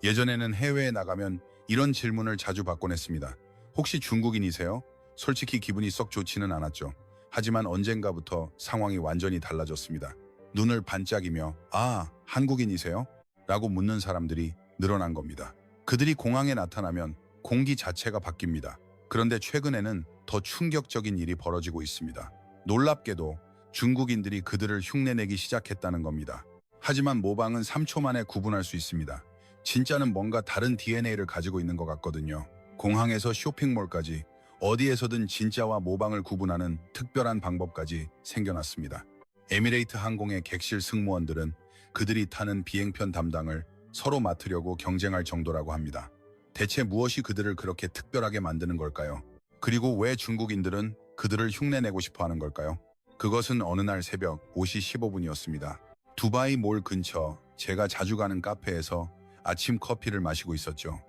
예전에는 해외에 나가면 이런 질문을 자주 받곤 했습니다. 혹시 중국인이세요? 솔직히 기분이 썩 좋지는 않았죠. 하지만 언젠가부터 상황이 완전히 달라졌습니다. 눈을 반짝이며 아, 한국인이세요? 라고 묻는 사람들이 늘어난 겁니다. 그들이 공항에 나타나면 공기 자체가 바뀝니다. 그런데 최근에는 더 충격적인 일이 벌어지고 있습니다. 놀랍게도 중국인들이 그들을 흉내내기 시작했다는 겁니다. 하지만 모방은 3초 만에 구분할 수 있습니다. 진짜는 뭔가 다른 DNA를 가지고 있는 것 같거든요. 공항에서 쇼핑몰까지 어디에서든 진짜와 모방을 구분하는 특별한 방법까지 생겨났습니다. 에미레이트 항공의 객실 승무원들은 그들이 타는 비행편 담당을 서로 맡으려고 경쟁할 정도라고 합니다. 대체 무엇이 그들을 그렇게 특별하게 만드는 걸까요? 그리고 왜 중국인들은 그들을 흉내내고 싶어 하는 걸까요? 그것은 어느 날 새벽 5시 15분이었습니다. 두바이 몰 근처 제가 자주 가는 카페에서 아침 커피를 마시고 있었죠.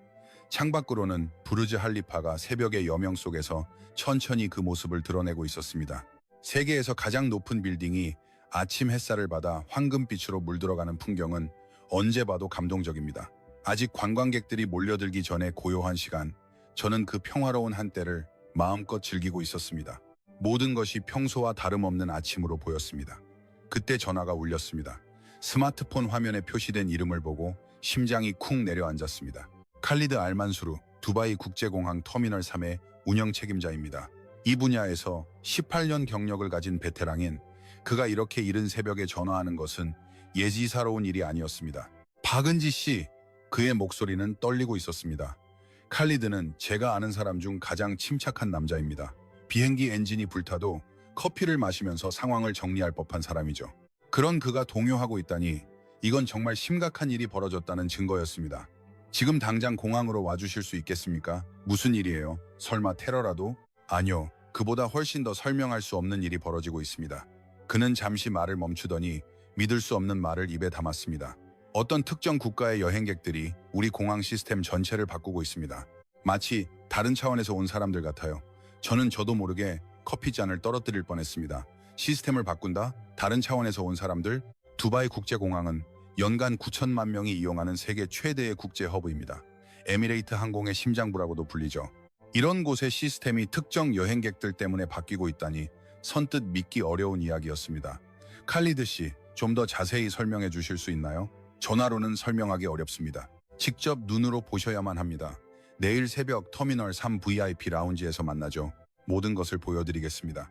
창밖으로는 부르즈 할리파가 새벽의 여명 속에서 천천히 그 모습을 드러내고 있었습니다. 세계에서 가장 높은 빌딩이 아침 햇살을 받아 황금빛으로 물들어가는 풍경은 언제 봐도 감동적입니다. 아직 관광객들이 몰려들기 전에 고요한 시간, 저는 그 평화로운 한때를 마음껏 즐기고 있었습니다. 모든 것이 평소와 다름없는 아침으로 보였습니다. 그때 전화가 울렸습니다. 스마트폰 화면에 표시된 이름을 보고 심장이 쿵 내려앉았습니다. 칼리드 알만수르, 두바이 국제공항 터미널 3의 운영 책임자입니다. 이 분야에서 18년 경력을 가진 베테랑인 그가 이렇게 이른 새벽에 전화하는 것은 예지사로운 일이 아니었습니다. 박은지 씨, 그의 목소리는 떨리고 있었습니다. 칼리드는 제가 아는 사람 중 가장 침착한 남자입니다. 비행기 엔진이 불타도 커피를 마시면서 상황을 정리할 법한 사람이죠. 그런 그가 동요하고 있다니 이건 정말 심각한 일이 벌어졌다는 증거였습니다. 지금 당장 공항으로 와주실 수 있겠습니까? 무슨 일이에요? 설마 테러라도? 아니요. 그보다 훨씬 더 설명할 수 없는 일이 벌어지고 있습니다. 그는 잠시 말을 멈추더니 믿을 수 없는 말을 입에 담았습니다. 어떤 특정 국가의 여행객들이 우리 공항 시스템 전체를 바꾸고 있습니다. 마치 다른 차원에서 온 사람들 같아요. 저도 모르게 커피잔을 떨어뜨릴 뻔했습니다. 시스템을 바꾼다? 다른 차원에서 온 사람들? 두바이 국제공항은 연간 9천만 명이 이용하는 세계 최대의 국제 허브입니다. 에미레이트 항공의 심장부라고도 불리죠. 이런 곳의 시스템이 특정 여행객들 때문에 바뀌고 있다니 선뜻 믿기 어려운 이야기였습니다. 칼리드 씨, 좀 더 자세히 설명해 주실 수 있나요? 전화로는 설명하기 어렵습니다. 직접 눈으로 보셔야만 합니다. 내일 새벽 터미널 3 VIP 라운지에서 만나죠. 모든 것을 보여드리겠습니다.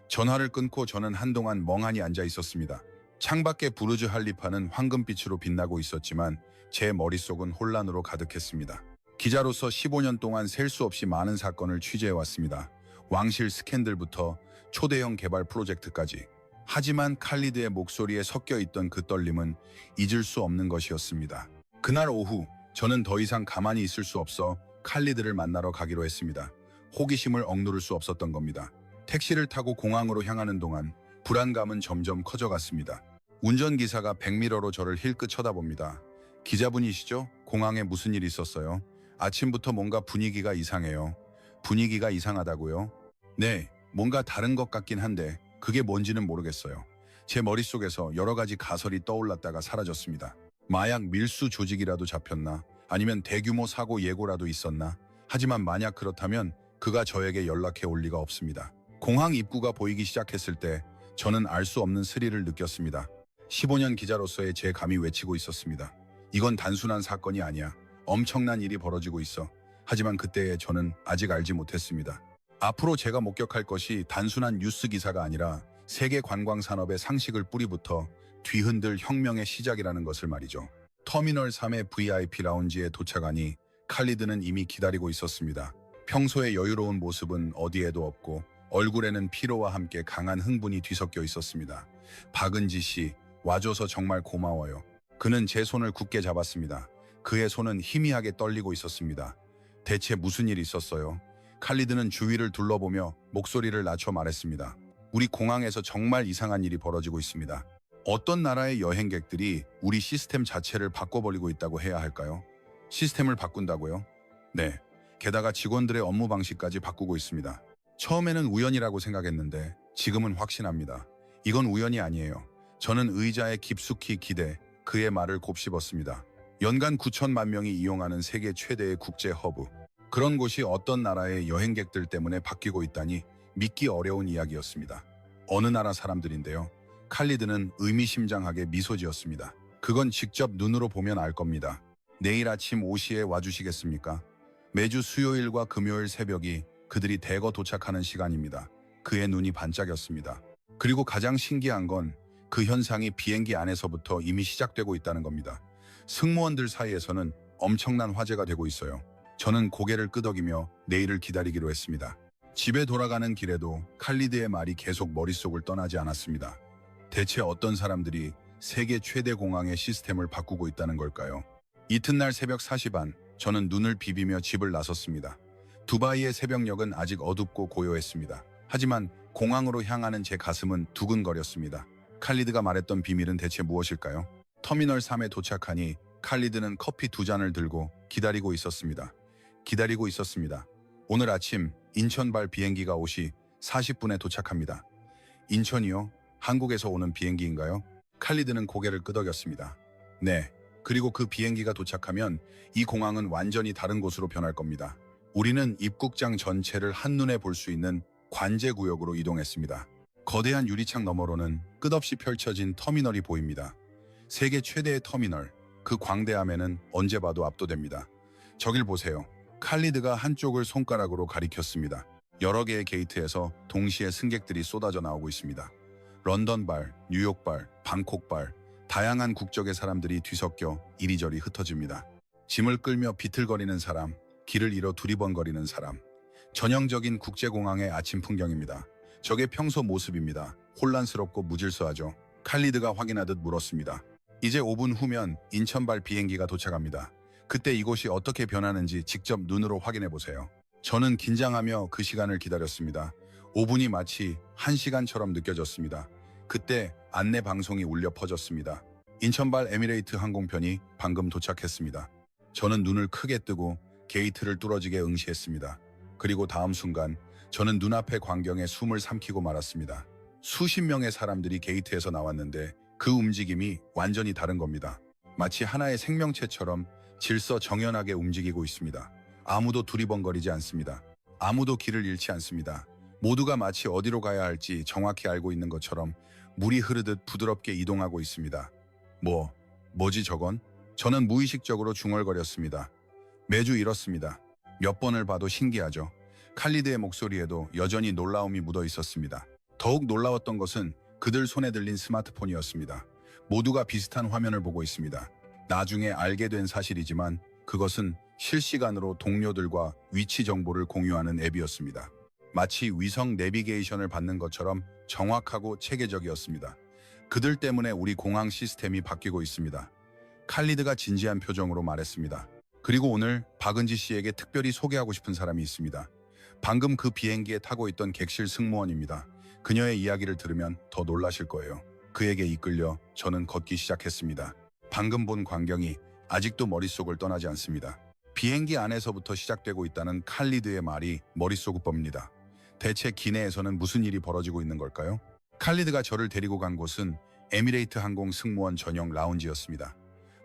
전화를 끊고 저는 한동안 멍하니 앉아 있었습니다. 창밖의 부르즈 할리파는 황금빛으로 빛나고 있었지만 제 머릿속은 혼란으로 가득했습니다. 기자로서 15년 동안 셀 수 없이 많은 사건을 취재해왔습니다. 왕실 스캔들부터 초대형 개발 프로젝트까지. 하지만 칼리드의 목소리에 섞여 있던 그 떨림은 잊을 수 없는 것이었습니다. 그날 오후 저는 더 이상 가만히 있을 수 없어 칼리드를 만나러 가기로 했습니다. 호기심을 억누를 수 없었던 겁니다. 택시를 타고 공항으로 향하는 동안 불안감은 점점 커져갔습니다. 운전기사가 백미러로 저를 힐끗 쳐다봅니다. 기자분이시죠? 공항에 무슨 일 있었어요? 아침부터 뭔가 분위기가 이상해요. 분위기가 이상하다고요? 네, 뭔가 다른 것 같긴 한데 그게 뭔지는 모르겠어요. 제 머릿속에서 여러 가지 가설이 떠올랐다가 사라졌습니다. 마약 밀수 조직이라도 잡혔나? 아니면 대규모 사고 예고라도 있었나? 하지만 만약 그렇다면 그가 저에게 연락해 올 리가 없습니다. 공항 입구가 보이기 시작했을 때 저는 알 수 없는 스릴을 느꼈습니다. 15년 기자로서의 제 감이 외치고 있었습니다. 이건 단순한 사건이 아니야. 엄청난 일이 벌어지고 있어. 하지만 그때의 저는 아직 알지 못했습니다. 앞으로 제가 목격할 것이 단순한 뉴스 기사가 아니라 세계 관광 산업의 상식을 뿌리부터 뒤흔들 혁명의 시작이라는 것을 말이죠. 터미널 3의 VIP 라운지에 도착하니 칼리드는 이미 기다리고 있었습니다. 평소의 여유로운 모습은 어디에도 없고 얼굴에는 피로와 함께 강한 흥분이 뒤섞여 있었습니다. 박은지 씨, 와줘서 정말 고마워요. 그는 제 손을 굳게 잡았습니다. 그의 손은 희미하게 떨리고 있었습니다. 대체 무슨 일이 있었어요? 칼리드는 주위를 둘러보며 목소리를 낮춰 말했습니다. 우리 공항에서 정말 이상한 일이 벌어지고 있습니다. 어떤 나라의 여행객들이 우리 시스템 자체를 바꿔버리고 있다고 해야 할까요? 시스템을 바꾼다고요? 네. 게다가 직원들의 업무 방식까지 바꾸고 있습니다. 처음에는 우연이라고 생각했는데 지금은 확신합니다. 이건 우연이 아니에요. 저는 의자에 깊숙이 기대 그의 말을 곱씹었습니다. 연간 9천만 명이 이용하는 세계 최대의 국제 허브. 그런 곳이 어떤 나라의 여행객들 때문에 바뀌고 있다니 믿기 어려운 이야기였습니다. 어느 나라 사람들인데요. 칼리드는 의미심장하게 미소 지었습니다. 그건 직접 눈으로 보면 알 겁니다. 내일 아침 5시에 와주시겠습니까? 매주 수요일과 금요일 새벽이 그들이 대거 도착하는 시간입니다. 그의 눈이 반짝였습니다. 그리고 가장 신기한 건 그 현상이 비행기 안에서부터 이미 시작되고 있다는 겁니다. 승무원들 사이에서는 엄청난 화제가 되고 있어요. 저는 고개를 끄덕이며 내일을 기다리기로 했습니다. 집에 돌아가는 길에도 칼리드의 말이 계속 머릿속을 떠나지 않았습니다. 대체 어떤 사람들이 세계 최대 공항의 시스템을 바꾸고 있다는 걸까요? 이튿날 새벽 4시 반, 저는 눈을 비비며 집을 나섰습니다. 두바이의 새벽녘은 아직 어둡고 고요했습니다. 하지만 공항으로 향하는 제 가슴은 두근거렸습니다. 칼리드가 말했던 비밀은 대체 무엇일까요? 터미널 3에 도착하니 칼리드는 커피 2잔을 들고 기다리고 있었습니다. 오늘 아침 인천발 비행기가 5시 40분에 도착합니다. 인천이요? 한국에서 오는 비행기인가요? 칼리드는 고개를 끄덕였습니다. 네. 그리고 그 비행기가 도착하면 이 공항은 완전히 다른 곳으로 변할 겁니다. 우리는 입국장 전체를 한눈에 볼 수 있는 관제구역으로 이동했습니다. 거대한 유리창 너머로는 끝없이 펼쳐진 터미널이 보입니다. 세계 최대의 터미널, 그 광대함에는 언제 봐도 압도됩니다. 저길 보세요. 칼리드가 한쪽을 손가락으로 가리켰습니다. 여러 개의 게이트에서 동시에 승객들이 쏟아져 나오고 있습니다. 런던발, 뉴욕발, 방콕발, 다양한 국적의 사람들이 뒤섞여 이리저리 흩어집니다. 짐을 끌며 비틀거리는 사람, 길을 잃어 두리번거리는 사람. 전형적인 국제공항의 아침 풍경입니다. 저게 평소 모습입니다. 혼란스럽고 무질서하죠. 칼리드가 확인하듯 물었습니다. 이제 5분 후면 인천발 비행기가 도착합니다. 그때 이곳이 어떻게 변하는지 직접 눈으로 확인해 보세요. 저는 긴장하며 그 시간을 기다렸습니다. 5분이 마치 1시간처럼 느껴졌습니다. 그때 안내 방송이 울려 퍼졌습니다. 인천발 에미레이트 항공편이 방금 도착했습니다. 저는 눈을 크게 뜨고 게이트를 뚫어지게 응시했습니다. 그리고 다음 순간 저는 눈앞의 광경에 숨을 삼키고 말았습니다. 수십 명의 사람들이 게이트에서 나왔는데 그 움직임이 완전히 다른 겁니다. 마치 하나의 생명체처럼 질서정연하게 움직이고 있습니다. 아무도 두리번거리지 않습니다. 아무도 길을 잃지 않습니다. 모두가 마치 어디로 가야 할지 정확히 알고 있는 것처럼 물이 흐르듯 부드럽게 이동하고 있습니다. 뭐지 저건? 저는 무의식적으로 중얼거렸습니다. 매주 이렇습니다. 몇 번을 봐도 신기하죠. 칼리드의 목소리에도 여전히 놀라움이 묻어 있었습니다. 더욱 놀라웠던 것은 그들 손에 들린 스마트폰이었습니다. 모두가 비슷한 화면을 보고 있습니다. 나중에 알게 된 사실이지만 그것은 실시간으로 동료들과 위치 정보를 공유하는 앱이었습니다. 마치 위성 내비게이션을 받는 것처럼 정확하고 체계적이었습니다. 그들 때문에 우리 공항 시스템이 바뀌고 있습니다. 칼리드가 진지한 표정으로 말했습니다. 그리고 오늘 박은지 씨에게 특별히 소개하고 싶은 사람이 있습니다. 방금 그 비행기에 타고 있던 객실 승무원입니다. 그녀의 이야기를 들으면 더 놀라실 거예요. 그에게 이끌려 저는 걷기 시작했습니다. 방금 본 광경이 아직도 머릿속을 떠나지 않습니다. 비행기 안에서부터 시작되고 있다는 칼리드의 말이 머릿속을 봅니다. 대체 기내에서는 무슨 일이 벌어지고 있는 걸까요? 칼리드가 저를 데리고 간 곳은 에미레이트 항공 승무원 전용 라운지였습니다.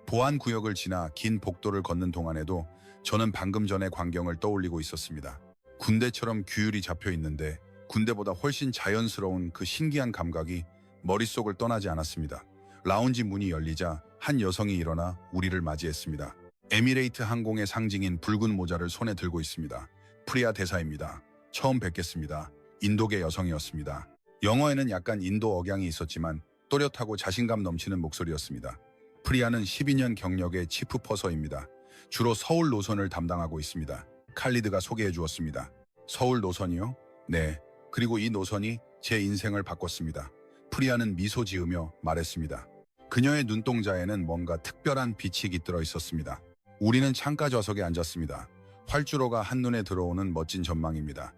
보안 구역을 지나 긴 복도를 걷는 동안에도 저는 방금 전의 광경을 떠올리고 있었습니다. 군대처럼 규율이 잡혀 있는데 군대보다 훨씬 자연스러운 그 신기한 감각이 머릿속을 떠나지 않았습니다. 라운지 문이 열리자 한 여성이 일어나 우리를 맞이했습니다. 에미레이트 항공의 상징인 붉은 모자를 손에 들고 있습니다. 프리아 대사입니다. 처음 뵙겠습니다. 인도계 여성이었습니다. 영어에는 약간 인도 억양이 있었지만 또렷하고 자신감 넘치는 목소리였습니다. 프리아는 12년 경력의 치프 퍼서입니다. 주로 서울 노선을 담당하고 있습니다. 칼리드가 소개해 주었습니다. 서울 노선이요? 네. 그리고 이 노선이 제 인생을 바꿨습니다. 프리아는 미소 지으며 말했습니다. 그녀의 눈동자에는 뭔가 특별한 빛이 깃들어 있었습니다. 우리는 창가 좌석에 앉았습니다. 활주로가 한눈에 들어오는 멋진 전망입니다.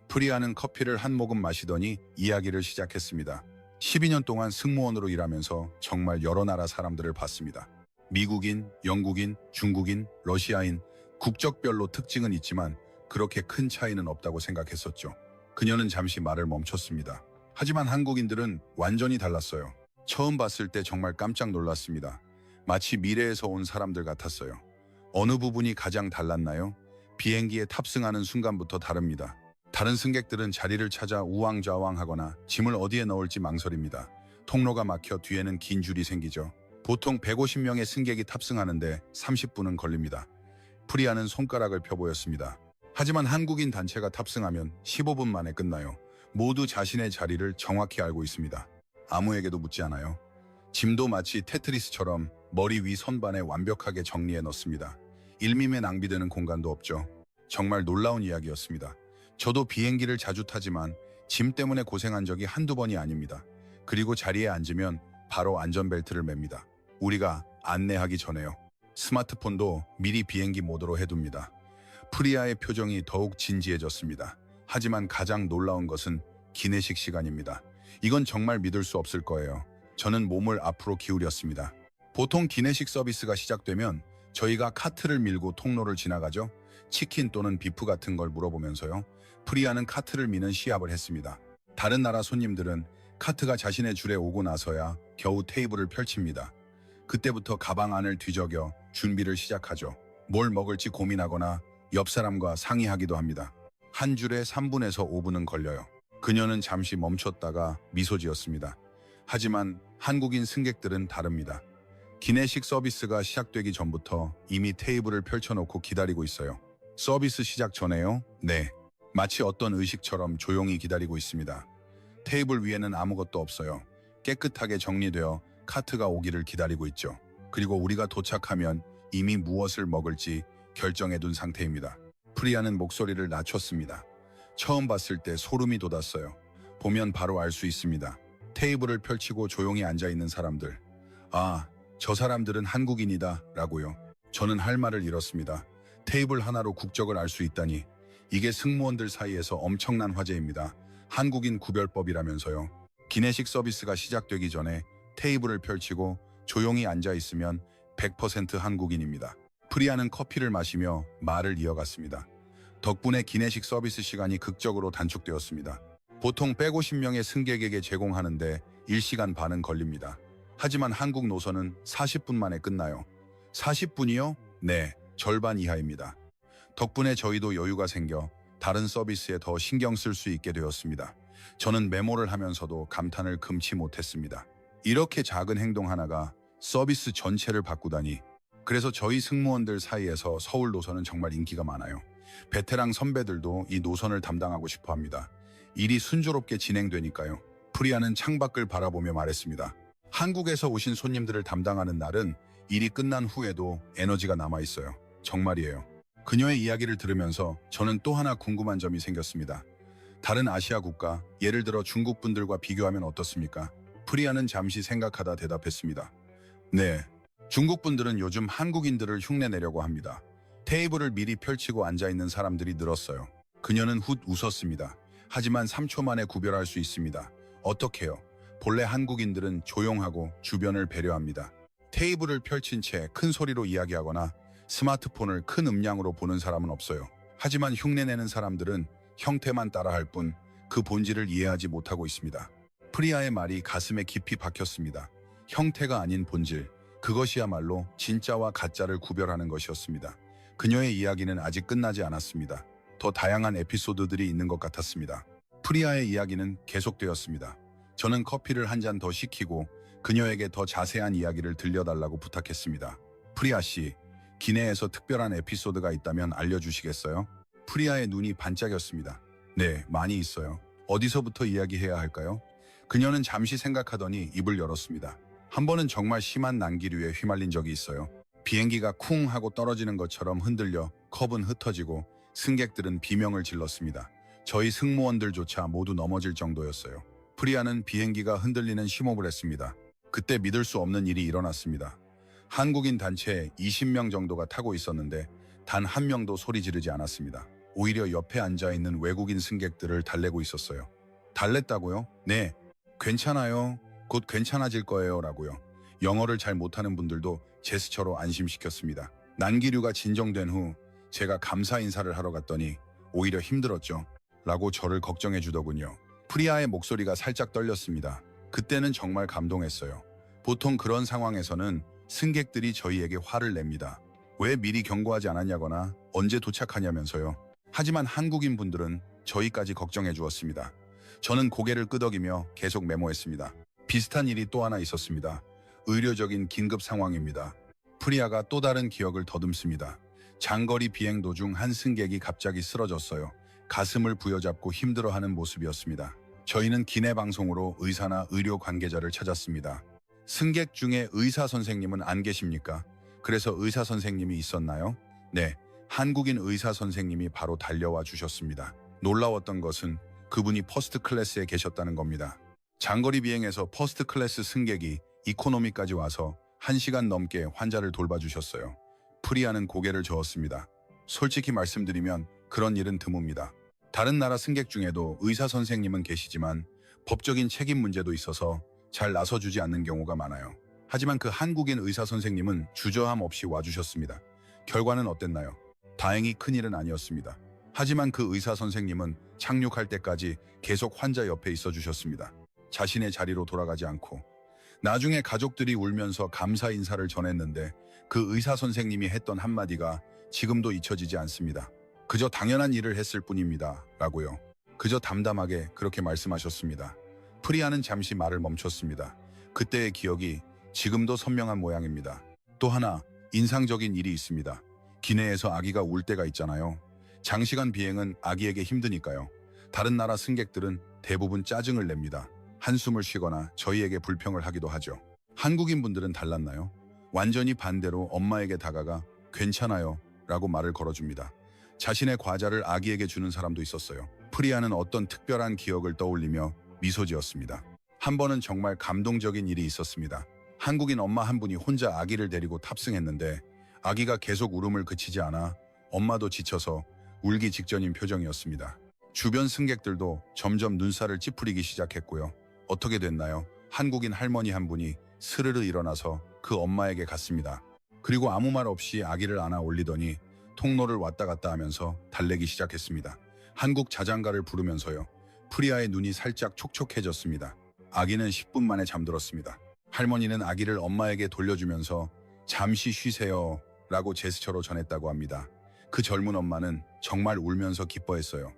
프리아는 커피를 한 모금 마시더니 이야기를 시작했습니다. 12년 동안 승무원으로 일하면서 정말 여러 나라 사람들을 봤습니다. 미국인, 영국인, 중국인, 러시아인, 국적별로 특징은 있지만 그렇게 큰 차이는 없다고 생각했었죠. 그녀는 잠시 말을 멈췄습니다. 하지만 한국인들은 완전히 달랐어요. 처음 봤을 때 정말 깜짝 놀랐습니다. 마치 미래에서 온 사람들 같았어요. 어느 부분이 가장 달랐나요? 비행기에 탑승하는 순간부터 다릅니다. 다른 승객들은 자리를 찾아 우왕좌왕하거나 짐을 어디에 넣을지 망설입니다. 통로가 막혀 뒤에는 긴 줄이 생기죠. 보통 150명의 승객이 탑승하는데 30분은 걸립니다. 프리아는 손가락을 펴보였습니다. 하지만 한국인 단체가 탑승하면 15분 만에 끝나요. 모두 자신의 자리를 정확히 알고 있습니다. 아무에게도 묻지 않아요. 짐도 마치 테트리스처럼 머리 위 선반에 완벽하게 정리해 넣습니다. 일밈에 낭비되는 공간도 없죠. 정말 놀라운 이야기였습니다. 저도 비행기를 자주 타지만 짐 때문에 고생한 적이 한두 번이 아닙니다. 그리고 자리에 앉으면 바로 안전벨트를 맵니다. 우리가 안내하기 전에요. 스마트폰도 미리 비행기 모드로 해둡니다. 프리아의 표정이 더욱 진지해졌습니다. 하지만 가장 놀라운 것은 기내식 시간입니다. 이건 정말 믿을 수 없을 거예요. 저는 몸을 앞으로 기울였습니다. 보통 기내식 서비스가 시작되면 저희가 카트를 밀고 통로를 지나가죠. 치킨 또는 비프 같은 걸 물어보면서요. 프리아는 카트를 미는 시합을 했습니다. 다른 나라 손님들은 카트가 자신의 줄에 오고 나서야 겨우 테이블을 펼칩니다. 그때부터 가방 안을 뒤적여 준비를 시작하죠. 뭘 먹을지 고민하거나 옆 사람과 상의하기도 합니다. 한 줄에 3분에서 5분은 걸려요. 그녀는 잠시 멈췄다가 미소 지었습니다. 하지만 한국인 승객들은 다릅니다. 기내식 서비스가 시작되기 전부터 이미 테이블을 펼쳐놓고 기다리고 있어요. 서비스 시작 전에요? 네. 마치 어떤 의식처럼 조용히 기다리고 있습니다. 테이블 위에는 아무것도 없어요. 깨끗하게 정리되어 카트가 오기를 기다리고 있죠. 그리고 우리가 도착하면 이미 무엇을 먹을지 결정해둔 상태입니다. 프리아는 목소리를 낮췄습니다. 처음 봤을 때 소름이 돋았어요. 보면 바로 알 수 있습니다. 테이블을 펼치고 조용히 앉아있는 사람들. 아, 저 사람들은 한국인이다 라고요. 저는 할 말을 잃었습니다. 테이블 하나로 국적을 알 수 있다니. 이게 승무원들 사이에서 엄청난 화제입니다. 한국인 구별법이라면서요. 기내식 서비스가 시작되기 전에 테이블을 펼치고 조용히 앉아있으면 100% 한국인입니다. 프리아는 커피를 마시며 말을 이어갔습니다. 덕분에 기내식 서비스 시간이 극적으로 단축되었습니다. 보통 150명의 승객에게 제공하는데 1시간 반은 걸립니다. 하지만 한국 노선은 40분 만에 끝나요. 40분이요? 네, 절반 이하입니다. 덕분에 저희도 여유가 생겨 다른 서비스에 더 신경 쓸 수 있게 되었습니다. 저는 메모를 하면서도 감탄을 금치 못했습니다. 이렇게 작은 행동 하나가 서비스 전체를 바꾸다니. 그래서 저희 승무원들 사이에서 서울 노선은 정말 인기가 많아요. 베테랑 선배들도 이 노선을 담당하고 싶어 합니다. 일이 순조롭게 진행되니까요. 프리아는 창밖을 바라보며 말했습니다. 한국에서 오신 손님들을 담당하는 날은 일이 끝난 후에도 에너지가 남아있어요. 정말이에요. 그녀의 이야기를 들으면서 저는 또 하나 궁금한 점이 생겼습니다. 다른 아시아 국가, 예를 들어 중국 분들과 비교하면 어떻습니까? 프리아는 잠시 생각하다 대답했습니다. 네, 중국 분들은 요즘 한국인들을 흉내내려고 합니다. 테이블을 미리 펼치고 앉아있는 사람들이 늘었어요. 그녀는 훗 웃었습니다. 하지만 3초 만에 구별할 수 있습니다. 어떻게요? 본래 한국인들은 조용하고 주변을 배려합니다. 테이블을 펼친 채 큰 소리로 이야기하거나 스마트폰을 큰 음량으로 보는 사람은 없어요. 하지만 흉내내는 사람들은 형태만 따라할 뿐 그 본질을 이해하지 못하고 있습니다. 프리아의 말이 가슴에 깊이 박혔습니다. 형태가 아닌 본질, 그것이야말로 진짜와 가짜를 구별하는 것이었습니다. 그녀의 이야기는 아직 끝나지 않았습니다. 더 다양한 에피소드들이 있는 것 같았습니다. 프리아의 이야기는 계속되었습니다. 저는 커피를 한 잔 더 시키고 그녀에게 더 자세한 이야기를 들려달라고 부탁했습니다. 프리아 씨, 기내에서 특별한 에피소드가 있다면 알려주시겠어요? 프리아의 눈이 반짝였습니다. 네, 많이 있어요. 어디서부터 이야기해야 할까요? 그녀는 잠시 생각하더니 입을 열었습니다. 한 번은 정말 심한 난기류에 휘말린 적이 있어요. 비행기가 쿵 하고 떨어지는 것처럼 흔들려 컵은 흩어지고 승객들은 비명을 질렀습니다. 저희 승무원들조차 모두 넘어질 정도였어요. 프리아는 비행기가 흔들리는 심호흡을 했습니다. 그때 믿을 수 없는 일이 일어났습니다. 한국인 단체 20명 정도가 타고 있었는데 단 한 명도 소리 지르지 않았습니다. 오히려 옆에 앉아있는 외국인 승객들을 달래고 있었어요. 달랬다고요? 네. 괜찮아요. 곧 괜찮아질 거예요. 라고요. 영어를 잘 못하는 분들도 제스처로 안심시켰습니다. 난기류가 진정된 후 제가 감사 인사를 하러 갔더니 오히려 힘들었죠. 라고 저를 걱정해 주더군요. 프리아의 목소리가 살짝 떨렸습니다. 그때는 정말 감동했어요. 보통 그런 상황에서는 승객들이 저희에게 화를 냅니다. 왜 미리 경고하지 않았냐거나 언제 도착하냐면서요. 하지만 한국인 분들은 저희까지 걱정해 주었습니다. 저는 고개를 끄덕이며 계속 메모했습니다. 비슷한 일이 또 하나 있었습니다. 의료적인 긴급 상황입니다. 프리아가 또 다른 기억을 더듬습니다. 장거리 비행 도중 한 승객이 갑자기 쓰러졌어요. 가슴을 부여잡고 힘들어하는 모습이었습니다. 저희는 기내 방송으로 의사나 의료 관계자를 찾았습니다. 승객 중에 의사 선생님은 안 계십니까? 그래서 의사 선생님이 있었나요? 네, 한국인 의사 선생님이 바로 달려와 주셨습니다. 놀라웠던 것은 그분이 퍼스트 클래스에 계셨다는 겁니다. 장거리 비행에서 퍼스트 클래스 승객이 이코노미까지 와서 1시간 넘게 환자를 돌봐주셨어요. 프리아는 고개를 저었습니다. 솔직히 말씀드리면 그런 일은 드뭅니다. 다른 나라 승객 중에도 의사 선생님은 계시지만 법적인 책임 문제도 있어서 잘 나서주지 않는 경우가 많아요. 하지만 그 한국인 의사 선생님은 주저함 없이 와주셨습니다. 결과는 어땠나요? 다행히 큰일은 아니었습니다. 하지만 그 의사 선생님은 착륙할 때까지 계속 환자 옆에 있어 주셨습니다. 자신의 자리로 돌아가지 않고. 나중에 가족들이 울면서 감사 인사를 전했는데 그 의사 선생님이 했던 한마디가 지금도 잊혀지지 않습니다. 그저 당연한 일을 했을 뿐입니다. 라고요. 그저 담담하게 그렇게 말씀하셨습니다. 프리아는 잠시 말을 멈췄습니다. 그때의 기억이 지금도 선명한 모양입니다. 또 하나 인상적인 일이 있습니다. 기내에서 아기가 울 때가 있잖아요. 장시간 비행은 아기에게 힘드니까요. 다른 나라 승객들은 대부분 짜증을 냅니다. 한숨을 쉬거나 저희에게 불평을 하기도 하죠. 한국인 분들은 달랐나요? 완전히 반대로 엄마에게 다가가 괜찮아요 라고 말을 걸어줍니다. 자신의 과자를 아기에게 주는 사람도 있었어요. 프리아는 어떤 특별한 기억을 떠올리며 미소 지었습니다. 한 번은 정말 감동적인 일이 있었습니다. 한국인 엄마 한 분이 혼자 아기를 데리고 탑승했는데 아기가 계속 울음을 그치지 않아 엄마도 지쳐서 울기 직전인 표정이었습니다. 주변 승객들도 점점 눈살을 찌푸리기 시작했고요. 어떻게 됐나요? 한국인 할머니 한 분이 스르르 일어나서 그 엄마에게 갔습니다. 그리고 아무 말 없이 아기를 안아 올리더니 통로를 왔다 갔다 하면서 달래기 시작했습니다. 한국 자장가를 부르면서요. 프리아의 눈이 살짝 촉촉해졌습니다. 아기는 10분 만에 잠들었습니다. 할머니는 아기를 엄마에게 돌려주면서 잠시 쉬세요 라고 제스처로 전했다고 합니다. 그 젊은 엄마는 정말 울면서 기뻐했어요.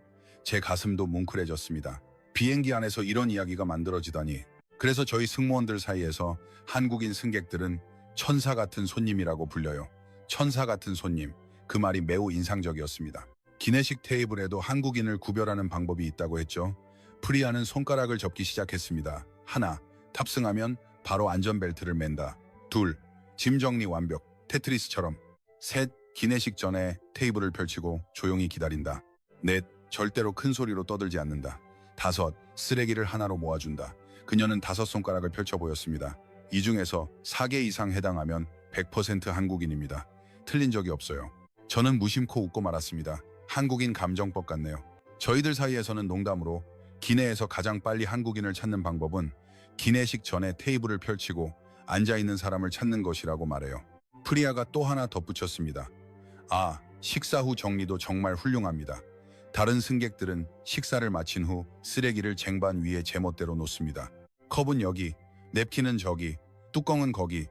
제 가슴도 뭉클해졌습니다. 비행기 안에서 이런 이야기가 만들어지다니. 그래서 저희 승무원들 사이에서 한국인 승객들은 천사 같은 손님이라고 불려요. 천사 같은 손님. 그 말이 매우 인상적이었습니다. 기내식 테이블에도 한국인을 구별하는 방법이 있다고 했죠. 프리아는 손가락을 접기 시작했습니다. 하나, 탑승하면 바로 안전벨트를 맨다. 둘, 짐 정리 완벽, 테트리스처럼. 셋, 기내식 전에 테이블을 펼치고 조용히 기다린다. 넷, 절대로 큰 소리로 떠들지 않는다. 다섯, 쓰레기를 하나로 모아준다. 그녀는 5손가락을 펼쳐 보였습니다. 이 중에서 4개 이상 해당하면 100% 한국인입니다. 틀린 적이 없어요. 저는 무심코 웃고 말았습니다. 한국인 감정법 같네요. 저희들 사이에서는 농담으로 기내에서 가장 빨리 한국인을 찾는 방법은 기내식 전에 테이블을 펼치고 앉아있는 사람을 찾는 것이라고 말해요. 프리아가 또 하나 덧붙였습니다. 아, 식사 후 정리도 정말 훌륭합니다. 다른 승객들은 식사를 마친 후 쓰레기를 쟁반 위에 제멋대로 놓습니다. 컵은 여기, 냅킨은 저기, 뚜껑은 거기.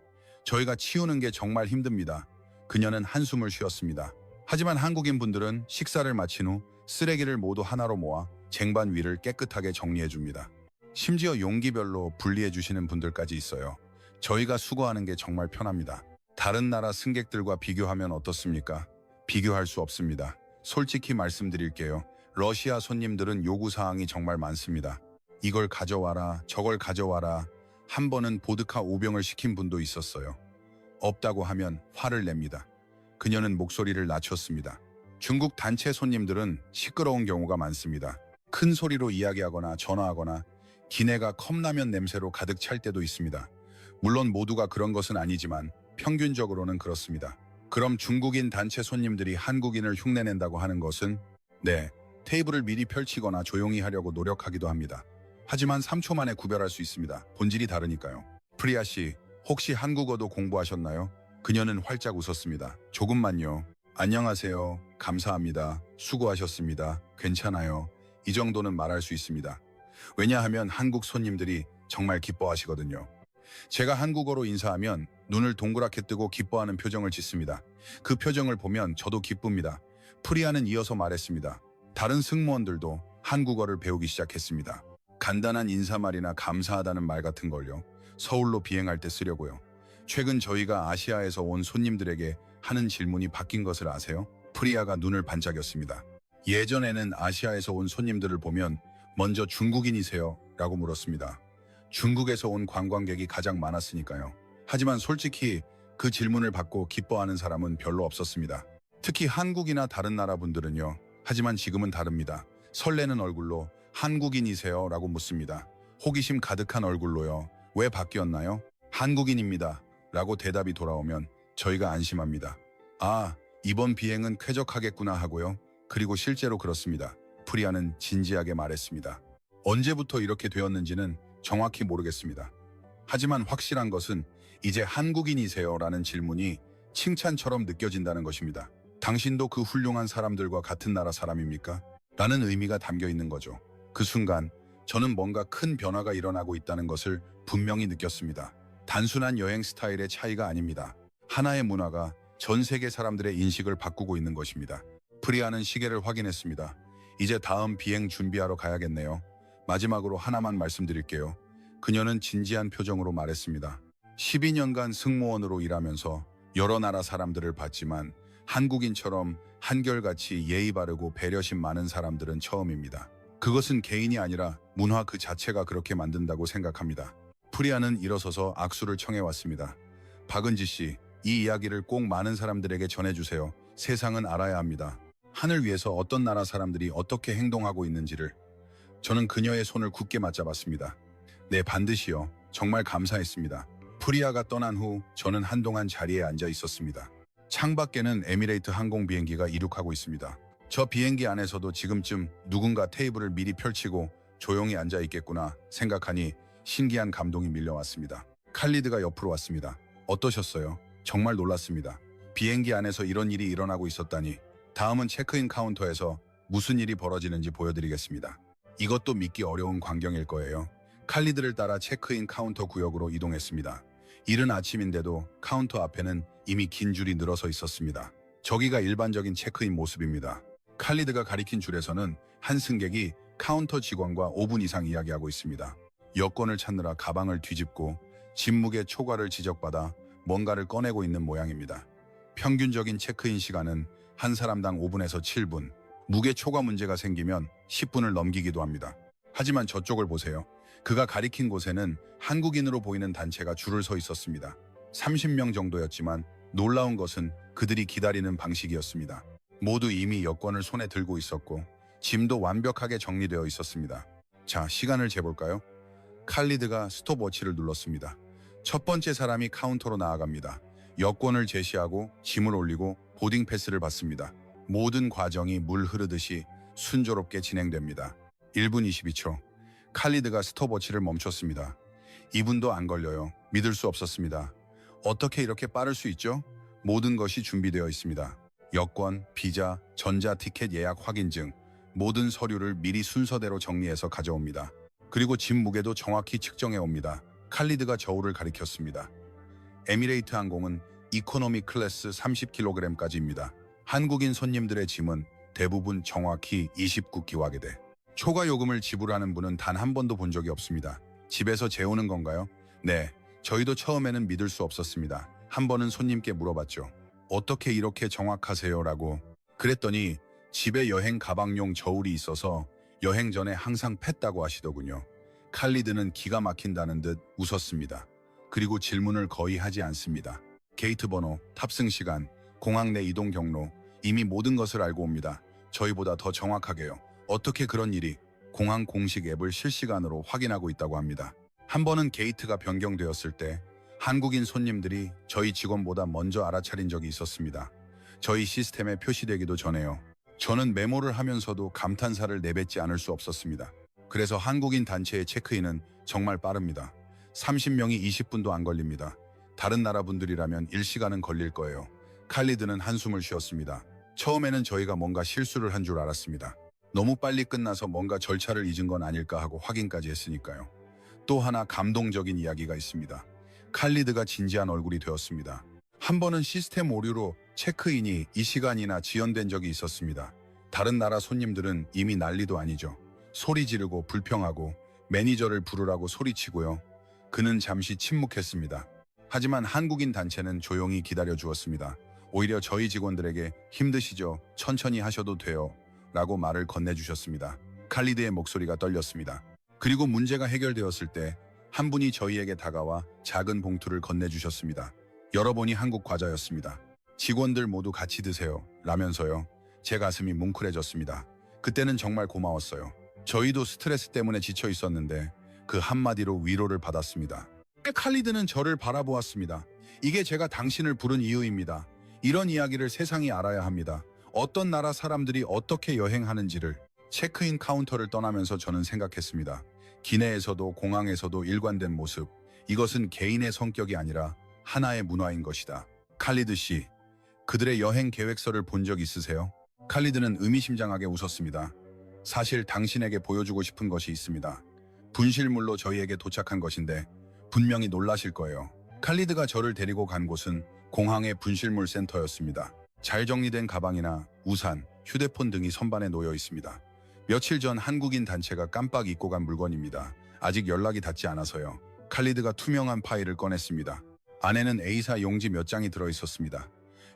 저희가 치우는 게 정말 힘듭니다. 그녀는 한숨을 쉬었습니다. 하지만 한국인 분들은 식사를 마친 후 쓰레기를 모두 하나로 모아 쟁반 위를 깨끗하게 정리해 줍니다. 심지어 용기별로 분리해 주시는 분들까지 있어요. 저희가 수거하는 게 정말 편합니다. 다른 나라 승객들과 비교하면 어떻습니까? 비교할 수 없습니다. 솔직히 말씀드릴게요. 러시아 손님들은 요구사항이 정말 많습니다. 이걸 가져와라, 저걸 가져와라. 한 번은 보드카 5병을 시킨 분도 있었어요. 없다고 하면 화를 냅니다. 그녀는 목소리를 낮췄습니다. 중국 단체 손님들은 시끄러운 경우가 많습니다. 큰 소리로 이야기하거나 전화하거나 기내가 컵라면 냄새로 가득 찰 때도 있습니다. 물론 모두가 그런 것은 아니지만 평균적으로는 그렇습니다. 그럼 중국인 단체 손님들이 한국인을 흉내낸다고 하는 것은 네, 테이블을 미리 펼치거나 조용히 하려고 노력하기도 합니다. 하지만 3초 만에 구별할 수 있습니다. 본질이 다르니까요. 프리아 씨, 혹시 한국어도 공부하셨나요? 그녀는 활짝 웃었습니다. 조금만요. 안녕하세요. 감사합니다. 수고하셨습니다. 괜찮아요. 이 정도는 말할 수 있습니다. 왜냐하면 한국 손님들이 정말 기뻐하시거든요. 제가 한국어로 인사하면 눈을 동그랗게 뜨고 기뻐하는 표정을 짓습니다. 그 표정을 보면 저도 기쁩니다. 프리아는 이어서 말했습니다. 다른 승무원들도 한국어를 배우기 시작했습니다. 간단한 인사말이나 감사하다는 말 같은 걸요. 서울로 비행할 때 쓰려고요. 최근 저희가 아시아에서 온 손님들에게 하는 질문이 바뀐 것을 아세요? 프리아가 눈을 반짝였습니다. 예전에는 아시아에서 온 손님들을 보면 먼저 중국인이세요? 라고 물었습니다. 중국에서 온 관광객이 가장 많았으니까요. 하지만 솔직히 그 질문을 받고 기뻐하는 사람은 별로 없었습니다. 특히 한국이나 다른 나라 분들은요. 하지만 지금은 다릅니다. 설레는 얼굴로 한국인이세요? 라고 묻습니다. 호기심 가득한 얼굴로요. 왜 바뀌었나요? 한국인입니다. 라고 대답이 돌아오면 저희가 안심합니다. 아, 이번 비행은 쾌적하겠구나 하고요. 그리고 실제로 그렇습니다. 프리아는 진지하게 말했습니다. 언제부터 이렇게 되었는지는 정확히 모르겠습니다. 하지만 확실한 것은 이제 한국인이세요? 라는 질문이 칭찬처럼 느껴진다는 것입니다. 당신도 그 훌륭한 사람들과 같은 나라 사람입니까? 라는 의미가 담겨 있는 거죠. 그 순간 저는 뭔가 큰 변화가 일어나고 있다는 것을 분명히 느꼈습니다. 단순한 여행 스타일의 차이가 아닙니다. 하나의 문화가 전 세계 사람들의 인식을 바꾸고 있는 것입니다. 프리아는 시계를 확인했습니다. 이제 다음 비행 준비하러 가야겠네요. 마지막으로 하나만 말씀드릴게요. 그녀는 진지한 표정으로 말했습니다. 12년간 승무원으로 일하면서 여러 나라 사람들을 봤지만 한국인처럼 한결같이 예의 바르고 배려심 많은 사람들은 처음입니다. 그것은 개인이 아니라 문화 그 자체가 그렇게 만든다고 생각합니다. 프리아는 일어서서 악수를 청해왔습니다. 박은지 씨, 이 이야기를 꼭 많은 사람들에게 전해주세요. 세상은 알아야 합니다. 하늘 위에서 어떤 나라 사람들이 어떻게 행동하고 있는지를. 저는 그녀의 손을 굳게 맞잡았습니다. 네, 반드시요. 정말 감사했습니다. 프리아가 떠난 후 저는 한동안 자리에 앉아 있었습니다. 창밖에는 에미레이트 항공 비행기가 이륙하고 있습니다. 저 비행기 안에서도 지금쯤 누군가 테이블을 미리 펼치고 조용히 앉아 있겠구나 생각하니 신기한 감동이 밀려왔습니다. 칼리드가 옆으로 왔습니다. 어떠셨어요? 정말 놀랐습니다. 비행기 안에서 이런 일이 일어나고 있었다니. 다음은 체크인 카운터에서 무슨 일이 벌어지는지 보여드리겠습니다. 이것도 믿기 어려운 광경일 거예요. 칼리드를 따라 체크인 카운터 구역으로 이동했습니다. 이른 아침인데도 카운터 앞에는 이미 긴 줄이 늘어서 있었습니다. 저기가 일반적인 체크인 모습입니다. 칼리드가 가리킨 줄에서는 한 승객이 카운터 직원과 5분 이상 이야기하고 있습니다. 여권을 찾느라 가방을 뒤집고 짐무게 초과를 지적받아 뭔가를 꺼내고 있는 모양입니다. 평균적인 체크인 시간은 한 사람당 5분에서 7분, 무게 초과 문제가 생기면 10분을 넘기기도 합니다. 하지만 저쪽을 보세요. 그가 가리킨 곳에는 한국인으로 보이는 단체가 줄을 서 있었습니다. 30명 정도였지만 놀라운 것은 그들이 기다리는 방식이었습니다. 모두 이미 여권을 손에 들고 있었고 짐도 완벽하게 정리되어 있었습니다. 자, 시간을 재볼까요? 칼리드가 스톱워치를 눌렀습니다. 첫 번째 사람이 카운터로 나아갑니다. 여권을 제시하고 짐을 올리고 보딩 패스를 받습니다. 모든 과정이 물 흐르듯이 순조롭게 진행됩니다. 1분 22초. 칼리드가 스톱워치를 멈췄습니다. 2분도 안 걸려요. 믿을 수 없었습니다. 어떻게 이렇게 빠를 수 있죠? 모든 것이 준비되어 있습니다. 여권, 비자, 전자티켓 예약 확인증, 모든 서류를 미리 순서대로 정리해서 가져옵니다. 그리고 짐 무게도 정확히 측정해 옵니다. 칼리드가 저울을 가리켰습니다. 에미레이트 항공은 이코노미 클래스 30kg까지입니다. 한국인 손님들의 짐은 대부분 정확히 29기와게대. 초과 요금을 지불하는 분은 단 한 번도 본 적이 없습니다. 집에서 재우는 건가요? 네, 저희도 처음에는 믿을 수 없었습니다. 한 번은 손님께 물어봤죠. 어떻게 이렇게 정확하세요? 라고. 그랬더니 집에 여행 가방용 저울이 있어서 여행 전에 항상 팼다고 하시더군요. 칼리드는 기가 막힌다는 듯 웃었습니다. 그리고 질문을 거의 하지 않습니다. 게이트 번호, 탑승 시간, 공항 내 이동 경로, 이미 모든 것을 알고 옵니다. 저희보다 더 정확하게요. 어떻게 그런 일이? 공항 공식 앱을 실시간으로 확인하고 있다고 합니다. 한 번은 게이트가 변경되었을 때 한국인 손님들이 저희 직원보다 먼저 알아차린 적이 있었습니다. 저희 시스템에 표시되기도 전에요. 저는 메모를 하면서도 감탄사를 내뱉지 않을 수 없었습니다. 그래서 한국인 단체의 체크인은 정말 빠릅니다. 30명이 20분도 안 걸립니다. 다른 나라 분들이라면 1시간은 걸릴 거예요. 칼리드는 한숨을 쉬었습니다. 처음에는 저희가 뭔가 실수를 한 줄 알았습니다. 너무 빨리 끝나서 뭔가 절차를 잊은 건 아닐까 하고 확인까지 했으니까요. 또 하나 감동적인 이야기가 있습니다. 칼리드가 진지한 얼굴이 되었습니다. 한 번은 시스템 오류로 체크인이 이 시간이나 지연된 적이 있었습니다. 다른 나라 손님들은 이미 난리도 아니죠. 소리 지르고 불평하고 매니저를 부르라고 소리치고요. 그는 잠시 침묵했습니다. 하지만 한국인 단체는 조용히 기다려 주었습니다. 오히려 저희 직원들에게 힘드시죠? 천천히 하셔도 돼요. 라고 말을 건네주셨습니다. 칼리드의 목소리가 떨렸습니다. 그리고 문제가 해결되었을 때 한 분이 저희에게 다가와 작은 봉투를 건네주셨습니다. 열어보니 한국 과자였습니다. 직원들 모두 같이 드세요. 라면서요. 제 가슴이 뭉클해졌습니다. 그때는 정말 고마웠어요. 저희도 스트레스 때문에 지쳐 있었는데 그 한마디로 위로를 받았습니다. 칼리드는 저를 바라보았습니다. 이게 제가 당신을 부른 이유입니다. 이런 이야기를 세상이 알아야 합니다. 어떤 나라 사람들이 어떻게 여행하는지를. 체크인 카운터를 떠나면서 저는 생각했습니다. 기내에서도 공항에서도 일관된 모습. 이것은 개인의 성격이 아니라 하나의 문화인 것이다. 칼리드 씨, 그들의 여행 계획서를 본 적 있으세요? 칼리드는 의미심장하게 웃었습니다. 사실 당신에게 보여주고 싶은 것이 있습니다. 분실물로 저희에게 도착한 것인데 분명히 놀라실 거예요. 칼리드가 저를 데리고 간 곳은 공항의 분실물 센터였습니다. 잘 정리된 가방이나 우산, 휴대폰 등이 선반에 놓여 있습니다. 며칠 전 한국인 단체가 깜빡 잊고 간 물건입니다. 아직 연락이 닿지 않아서요. 칼리드가 투명한 파일을 꺼냈습니다. 안에는 A사 용지 몇 장이 들어있었습니다.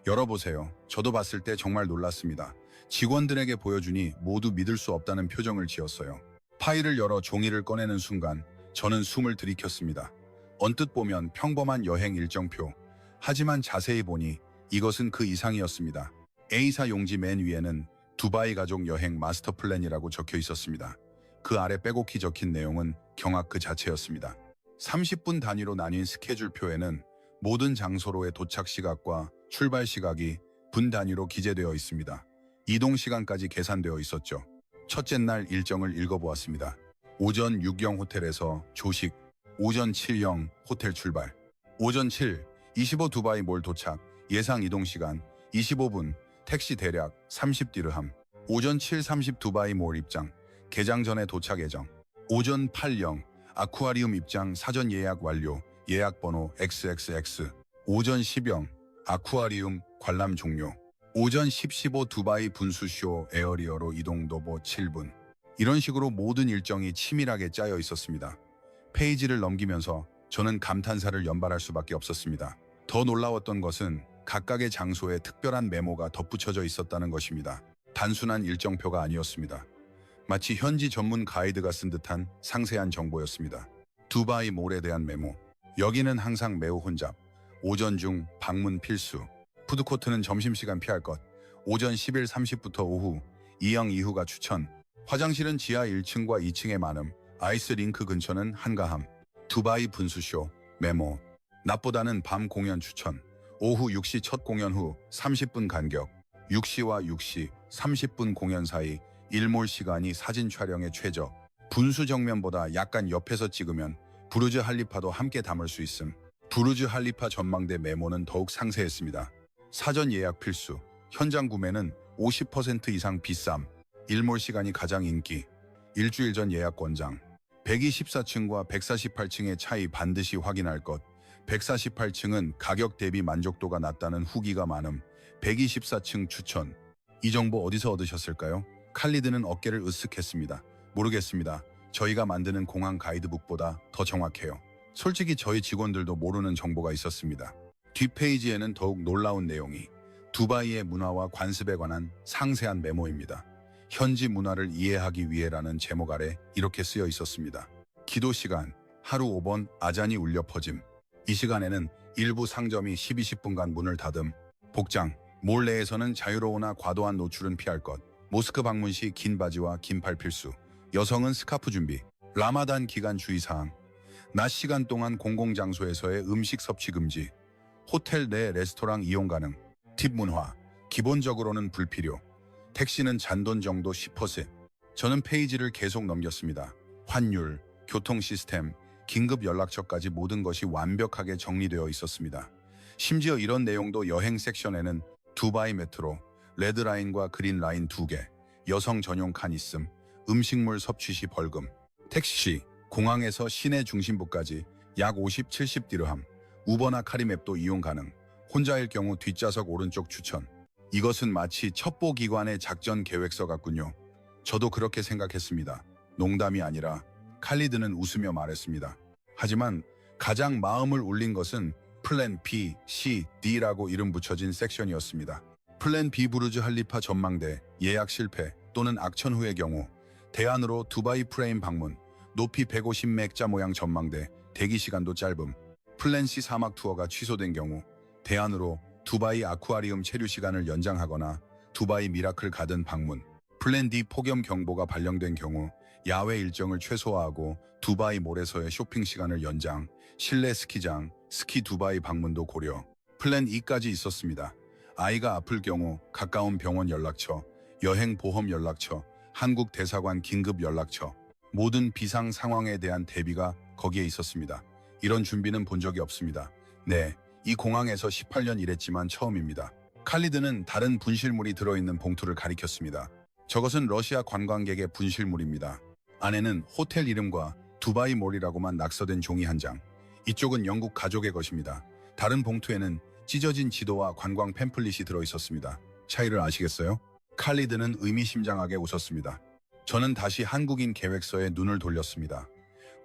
열어보세요. 저도 봤을 때 정말 놀랐습니다. 직원들에게 보여주니 모두 믿을 수 없다는 표정을 지었어요. 파일을 열어 종이를 꺼내는 순간 저는 숨을 들이켰습니다. 언뜻 보면 평범한 여행 일정표. 하지만 자세히 보니 이것은 그 이상이었습니다. A사 용지 맨 위에는 두바이 가족 여행 마스터 플랜이라고 적혀 있었습니다. 그 아래 빼곡히 적힌 내용은 경악 그 자체였습니다. 30분 단위로 나뉜 스케줄표에는 모든 장소로의 도착 시각과 출발 시각이 분 단위로 기재되어 있습니다. 이동 시간까지 계산되어 있었죠. 첫째 날 일정을 읽어보았습니다. 오전 6영 호텔에서 조식, 오전 7영 호텔 출발, 오전 7, 25 두바이 몰 도착, 예상 이동 시간 25분, 택시 대략 30디르함, 오전 7, 30 두바이 몰 입장, 개장 전에 도착 예정, 오전 8영 아쿠아리움 입장 사전 예약 완료, 예약 번호 XXX, 오전 10영 아쿠아리움 관람 종료, 오전 10, 15 두바이 분수쇼 에어리어로 이동 도보 7분. 이런 식으로 모든 일정이 치밀하게 짜여 있었습니다. 페이지를 넘기면서 저는 감탄사를 연발할 수밖에 없었습니다. 더 놀라웠던 것은 각각의 장소에 특별한 메모가 덧붙여져 있었다는 것입니다. 단순한 일정표가 아니었습니다. 마치 현지 전문 가이드가 쓴 듯한 상세한 정보였습니다. 두바이 몰에 대한 메모. 여기는 항상 매우 혼잡. 오전 중 방문 필수. 푸드코트는 점심시간 피할 것. 오전 11, 30부터 오후 2영 이후가 추천. 화장실은 지하 1층과 2층에 많음. 아이스 링크 근처는 한가함. 두바이 분수쇼. 메모. 낮보다는 밤 공연 추천. 오후 6시 첫 공연 후 30분 간격. 6시와 6시 30분 공연 사이 일몰 시간이 사진 촬영의 최적. 분수 정면보다 약간 옆에서 찍으면 부르즈 할리파도 함께 담을 수 있음. 부르즈 할리파 전망대 메모는 더욱 상세했습니다. 사전 예약 필수. 현장 구매는 50% 이상 비쌈. 일몰 시간이 가장 인기. 일주일 전 예약 권장. 124층과 148층의 차이 반드시 확인할 것. 148층은 가격 대비 만족도가 낮다는 후기가 많음. 124층 추천. 이 정보 어디서 얻으셨을까요? 칼리드는 어깨를 으쓱했습니다. 모르겠습니다. 저희가 만드는 공항 가이드북보다 더 정확해요. 솔직히 저희 직원들도 모르는 정보가 있었습니다. 뒷페이지에는 더욱 놀라운 내용이 두바이의 문화와 관습에 관한 상세한 메모입니다. 현지 문화를 이해하기 위해라는 제목 아래 이렇게 쓰여 있었습니다. 기도 시간, 하루 5번 아잔이 울려 퍼짐. 이 시간에는 일부 상점이 12-10분간 문을 닫음. 복장, 몰 내에서는 자유로우나 과도한 노출은 피할 것. 모스크 방문 시 긴 바지와 긴팔 필수. 여성은 스카프 준비. 라마단 기간 주의사항. 낮 시간 동안 공공장소에서의 음식 섭취 금지. 호텔 내 레스토랑 이용 가능. 팁 문화. 기본적으로는 불필요. 택시는 잔돈 정도 10%. 저는 페이지를 계속 넘겼습니다. 환율, 교통 시스템, 긴급 연락처까지 모든 것이 완벽하게 정리되어 있었습니다. 심지어 이런 내용도 여행 섹션에는 두바이 메트로, 레드라인과 그린라인 2개, 여성 전용 칸 있음, 음식물 섭취 시 벌금, 택시, 공항에서 시내 중심부까지 약 50, 70디르함, 우버나 카리맵도 이용 가능. 혼자일 경우 뒷좌석 오른쪽 추천. 이것은 마치 첩보기관의 작전 계획서 같군요. 저도 그렇게 생각했습니다. 농담이 아니라 칼리드는 웃으며 말했습니다. 하지만 가장 마음을 울린 것은 플랜 B, C, D라고 이름 붙여진 섹션이었습니다. 플랜 B 부르즈 할리파 전망대, 예약 실패 또는 악천 후의 경우 대안으로 두바이 프레임 방문, 높이 150맥자 모양 전망대, 대기 시간도 짧음. 플랜 C 사막 투어가 취소된 경우 대안으로 두바이 아쿠아리움 체류 시간을 연장하거나 두바이 미라클 가든 방문. 플랜 D 폭염 경보가 발령된 경우 야외 일정을 최소화하고 두바이 몰에서의 쇼핑 시간을 연장, 실내 스키장, 스키 두바이 방문도 고려. 플랜 E까지 있었습니다. 아이가 아플 경우 가까운 병원 연락처, 여행 보험 연락처, 한국 대사관 긴급 연락처, 모든 비상 상황에 대한 대비가 거기에 있었습니다. 이런 준비는 본 적이 없습니다. 네, 이 공항에서 18년 일했지만 처음입니다. 칼리드는 다른 분실물이 들어있는 봉투를 가리켰습니다. 저것은 러시아 관광객의 분실물입니다. 안에는 호텔 이름과 두바이 몰이라고만 낙서된 종이 한 장. 이쪽은 영국 가족의 것입니다. 다른 봉투에는 찢어진 지도와 관광 팸플릿이 들어있었습니다. 차이를 아시겠어요? 칼리드는 의미심장하게 웃었습니다. 저는 다시 한국인 계획서에 눈을 돌렸습니다.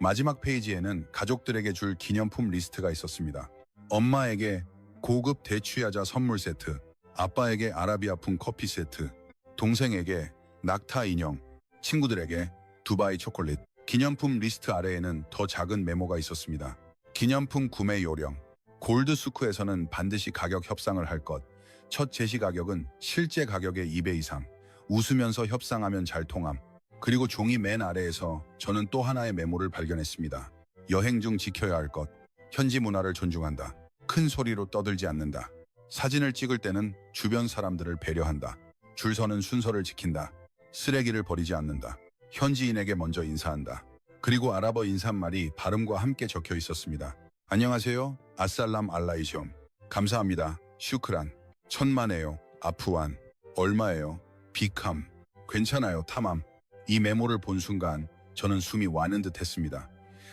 마지막 페이지에는 가족들에게 줄 기념품 리스트가 있었습니다. 엄마에게 고급 대추야자 선물 세트, 아빠에게 아라비아풍 커피 세트, 동생에게 낙타 인형, 친구들에게 두바이 초콜릿. 기념품 리스트 아래에는 더 작은 메모가 있었습니다. 기념품 구매 요령. 골드수크에서는 반드시 가격 협상을 할 것. 첫 제시 가격은 실제 가격의 2배 이상. 웃으면서 협상하면 잘 통함. 그리고 종이 맨 아래에서 저는 또 하나의 메모를 발견했습니다. 여행 중 지켜야 할 것. 현지 문화를 존중한다. 큰 소리로 떠들지 않는다. 사진을 찍을 때는 주변 사람들을 배려한다. 줄 서는 순서를 지킨다. 쓰레기를 버리지 않는다. 현지인에게 먼저 인사한다. 그리고 아랍어 인사말이 발음과 함께 적혀 있었습니다. 안녕하세요. 아살람 알라이숑. 감사합니다. 슈크란. 천만에요. 아프완. 얼마예요? 비캄. 괜찮아요. 타맘. 이 메모를 본 순간 저는 숨이 와는 듯 했습니다.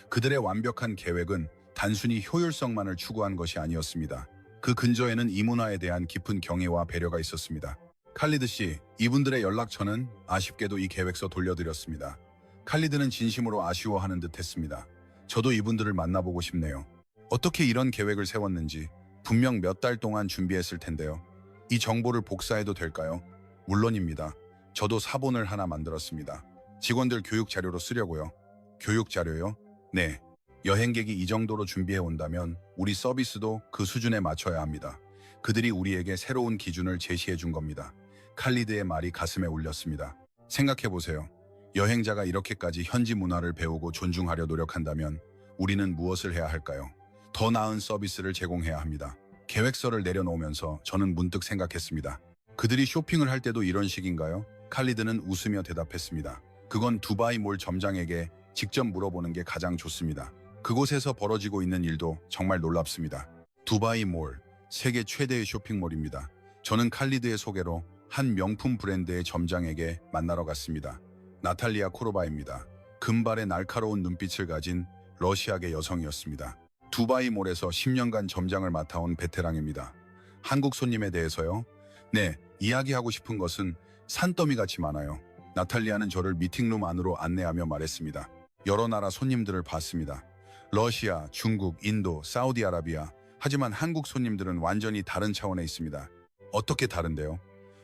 그들의 완벽한 계획은 단순히 효율성만을 추구한 것이 아니었습니다. 그 근저에는 이 문화에 대한 깊은 경애와 배려가 있었습니다. 칼리드 씨, 이분들의 연락처는 아쉽게도 이 계획서 돌려드렸습니다. 칼리드는 진심으로 아쉬워하는 듯 했습니다. 저도 이분들을 만나보고 싶네요. 어떻게 이런 계획을 세웠는지 분명 몇 달 동안 준비했을 텐데요. 이 정보를 복사해도 될까요? 물론입니다. 저도 사본을 하나 만들었습니다. 직원들 교육 자료로 쓰려고요. 교육 자료요? 네. 여행객이 이 정도로 준비해 온다면 우리 서비스도 그 수준에 맞춰야 합니다. 그들이 우리에게 새로운 기준을 제시해 준 겁니다. 칼리드의 말이 가슴에 울렸습니다. 생각해 보세요. 여행자가 이렇게까지 현지 문화를 배우고 존중하려 노력한다면 우리는 무엇을 해야 할까요? 더 나은 서비스를 제공해야 합니다. 계획서를 내려놓으면서 저는 문득 생각했습니다. 그들이 쇼핑을 할 때도 이런 식인가요? 칼리드는 웃으며 대답했습니다. 그건 두바이 몰 점장에게 직접 물어보는 게 가장 좋습니다. 그곳에서 벌어지고 있는 일도 정말 놀랍습니다. 두바이 몰, 세계 최대의 쇼핑몰입니다. 저는 칼리드의 소개로 한 명품 브랜드의 점장에게 만나러 갔습니다. 나탈리아 코로바입니다. 금발의 날카로운 눈빛을 가진 러시아계 여성이었습니다. 두바이 몰에서 10년간 점장을 맡아온 베테랑입니다. 한국 손님에 대해서요? 네, 이야기하고 싶은 것은 산더미같이 많아요. 나탈리아는 저를 미팅룸 안으로 안내하며 말했습니다. 여러 나라 손님들을 봤습니다. 러시아, 중국, 인도, 사우디아라비아. 하지만 한국 손님들은 완전히 다른 차원에 있습니다. 어떻게 다른데요?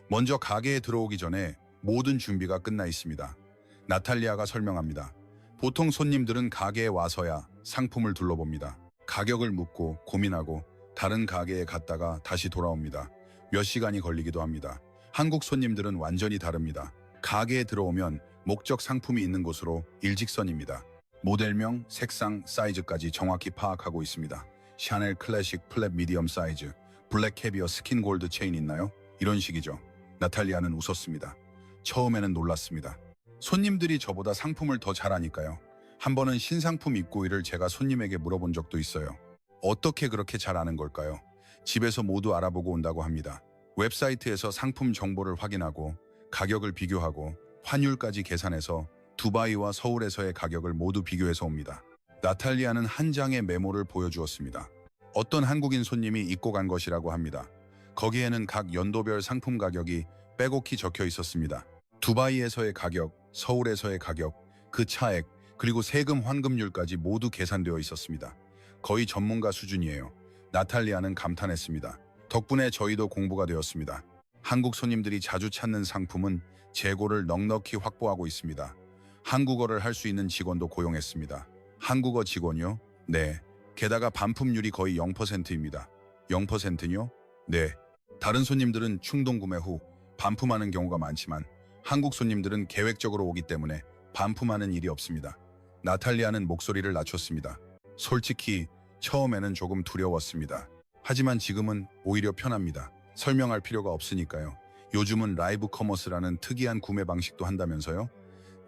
먼저 가게에 들어오기 전에 모든 준비가 끝나 있습니다. 나탈리아가 설명합니다. 보통 손님들은 가게에 와서야 상품을 둘러봅니다. 가격을 묻고 고민하고 다른 가게에 갔다가 다시 돌아옵니다. 몇 시간이 걸리기도 합니다. 한국 손님들은 완전히 다릅니다. 가게에 들어오면 목적 상품이 있는 곳으로 일직선입니다. 모델명, 색상, 사이즈까지 정확히 파악하고 있습니다. 샤넬 클래식 플랫 미디엄 사이즈, 블랙 캐비어 스킨 골드 체인 있나요? 이런 식이죠. 나탈리아는 웃었습니다. 처음에는 놀랐습니다. 손님들이 저보다 상품을 더 잘 아니까요. 한 번은 신상품 입고일을 제가 손님에게 물어본 적도 있어요. 어떻게 그렇게 잘 아는 걸까요? 집에서 모두 알아보고 온다고 합니다. 웹사이트에서 상품 정보를 확인하고 가격을 비교하고 환율까지 계산해서 두바이와 서울에서의 가격을 모두 비교해서 옵니다. 나탈리아는 한 장의 메모를 보여주었습니다. 어떤 한국인 손님이 입고 간 것이라고 합니다. 거기에는 각 연도별 상품 가격이 빼곡히 적혀 있었습니다. 두바이에서의 가격, 서울에서의 가격, 그 차액, 그리고 세금 환급률까지 모두 계산되어 있었습니다. 거의 전문가 수준이에요. 나탈리아는 감탄했습니다. 덕분에 저희도 공부가 되었습니다. 한국 손님들이 자주 찾는 상품은 재고를 넉넉히 확보하고 있습니다. 한국어를 할 수 있는 직원도 고용했습니다. 한국어 직원이요? 네. 게다가 반품률이 거의 0%입니다. 0%요? 네. 다른 손님들은 충동 구매 후 반품하는 경우가 많지만 한국 손님들은 계획적으로 오기 때문에 반품하는 일이 없습니다. 나탈리아는 목소리를 낮췄습니다. 솔직히 처음에는 조금 두려웠습니다. 하지만 지금은 오히려 편합니다. 설명할 필요가 없으니까요. 요즘은 라이브 커머스라는 특이한 구매 방식도 한다면서요?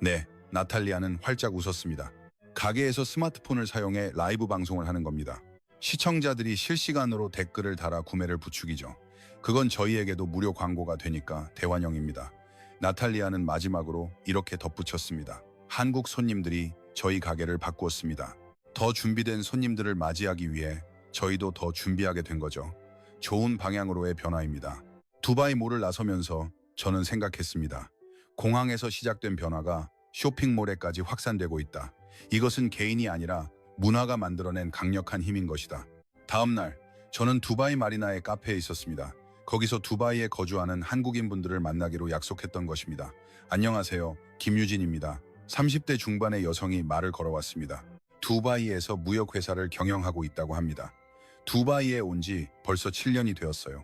네, 나탈리아는 활짝 웃었습니다. 가게에서 스마트폰을 사용해 라이브 방송을 하는 겁니다. 시청자들이 실시간으로 댓글을 달아 구매를 부추기죠. 그건 저희에게도 무료 광고가 되니까 대환영입니다. 나탈리아는 마지막으로 이렇게 덧붙였습니다. 한국 손님들이 저희 가게를 바꾸었습니다. 더 준비된 손님들을 맞이하기 위해 저희도 더 준비하게 된 거죠. 좋은 방향으로의 변화입니다. 두바이몰을 나서면서 저는 생각했습니다. 공항에서 시작된 변화가 쇼핑몰에까지 확산되고 있다. 이것은 개인이 아니라 문화가 만들어낸 강력한 힘인 것이다. 다음 날 저는 두바이 마리나의 카페에 있었습니다. 거기서 두바이에 거주하는 한국인 분들을 만나기로 약속했던 것입니다. 안녕하세요. 김유진입니다. 30대 중반의 여성이 말을 걸어왔습니다. 두바이에서 무역회사를 경영하고 있다고 합니다. 두바이에 온 지 벌써 7년이 되었어요.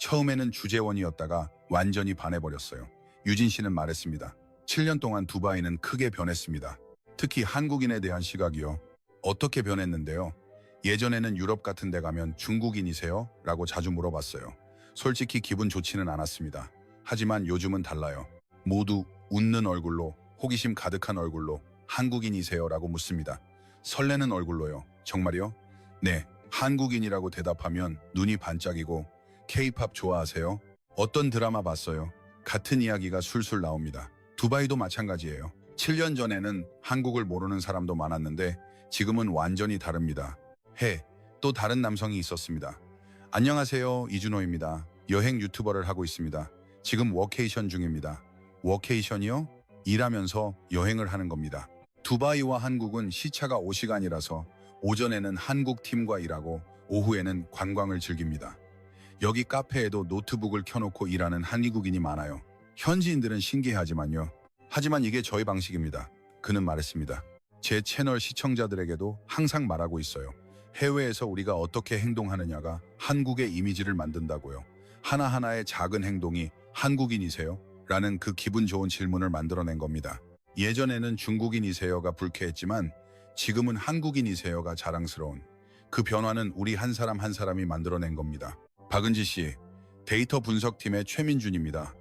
처음에는 주재원이었다가 완전히 반해버렸어요. 유진 씨는 말했습니다. 7년 동안 두바이는 크게 변했습니다. 특히 한국인에 대한 시각이요. 어떻게 변했는데요? 예전에는 유럽 같은 데 가면 중국인이세요? 라고 자주 물어봤어요. 솔직히 기분 좋지는 않았습니다. 하지만 요즘은 달라요. 모두 웃는 얼굴로, 호기심 가득한 얼굴로 한국인이세요? 라고 묻습니다. 설레는 얼굴로요. 정말요? 네, 한국인이라고 대답하면 눈이 반짝이고 K-팝 좋아하세요? 어떤 드라마 봤어요? 같은 이야기가 술술 나옵니다. 두바이도 마찬가지예요. 7년 전에는 한국을 모르는 사람도 많았는데 지금은 완전히 다릅니다. 또 다른 남성이 있었습니다. 안녕하세요, 이준호입니다. 여행 유튜버를 하고 있습니다. 지금 워케이션 중입니다. 워케이션이요? 일하면서 여행을 하는 겁니다. 두바이와 한국은 시차가 5시간이라서 오전에는 한국 팀과 일하고 오후에는 관광을 즐깁니다. 여기 카페에도 노트북을 켜놓고 일하는 한국인이 많아요. 현지인들은 신기해하지만요. 하지만 이게 저희 방식입니다. 그는 말했습니다. 제 채널 시청자들에게도 항상 말하고 있어요. 해외에서 우리가 어떻게 행동하느냐가 한국의 이미지를 만든다고요. 하나하나의 작은 행동이 한국인이세요? 라는 그 기분 좋은 질문을 만들어낸 겁니다. 예전에는 중국인이세요가 불쾌했지만 지금은 한국인이세요가 자랑스러운 그 변화는 우리 한 사람 한 사람이 만들어낸 겁니다. 박은지 씨, 데이터 분석팀의 최민준입니다.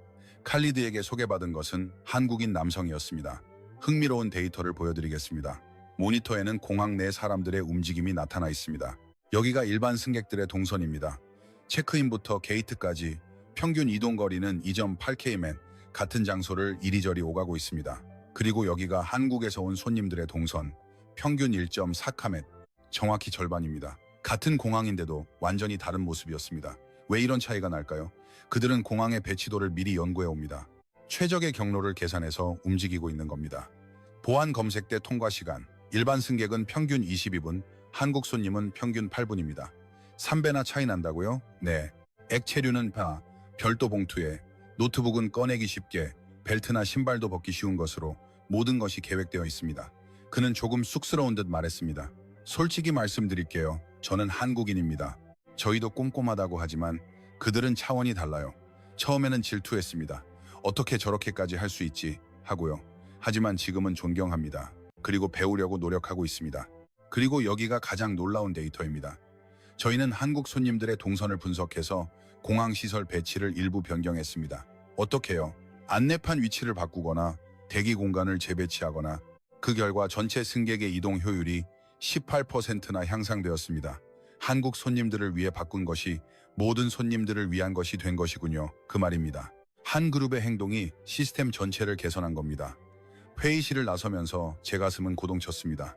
칼리드에게 소개받은 것은 한국인 남성이었습니다. 흥미로운 데이터를 보여드리겠습니다. 모니터에는 공항 내 사람들의 움직임이 나타나 있습니다. 여기가 일반 승객들의 동선입니다. 체크인부터 게이트까지 평균 이동거리는 2.8km, 같은 장소를 이리저리 오가고 있습니다. 그리고 여기가 한국에서 온 손님들의 동선, 평균 1.4km, 정확히 절반입니다. 같은 공항인데도 완전히 다른 모습이었습니다. 왜 이런 차이가 날까요? 그들은 공항의 배치도를 미리 연구해 옵니다. 최적의 경로를 계산해서 움직이고 있는 겁니다. 보안 검색대 통과 시간, 일반 승객은 평균 22분, 한국 손님은 평균 8분입니다. 3배나 차이 난다고요? 네. 액체류는 별도 봉투에, 노트북은 꺼내기 쉽게, 벨트나 신발도 벗기 쉬운 것으로 모든 것이 계획되어 있습니다. 그는 조금 쑥스러운 듯 말했습니다. 솔직히 말씀드릴게요. 저는 한국인입니다. 저희도 꼼꼼하다고 하지만 그들은 차원이 달라요. 처음에는 질투했습니다. 어떻게 저렇게까지 할 수 있지? 하고요. 하지만 지금은 존경합니다. 그리고 배우려고 노력하고 있습니다. 그리고 여기가 가장 놀라운 데이터입니다. 저희는 한국 손님들의 동선을 분석해서 공항시설 배치를 일부 변경했습니다. 어떻게요? 안내판 위치를 바꾸거나 대기 공간을 재배치하거나 그 결과 전체 승객의 이동 효율이 18%나 향상되었습니다. 한국 손님들을 위해 바꾼 것이 모든 손님들을 위한 것이 된 것이군요. 그 말입니다. 한 그룹의 행동이 시스템 전체를 개선한 겁니다. 회의실을 나서면서 제 가슴은 고동쳤습니다.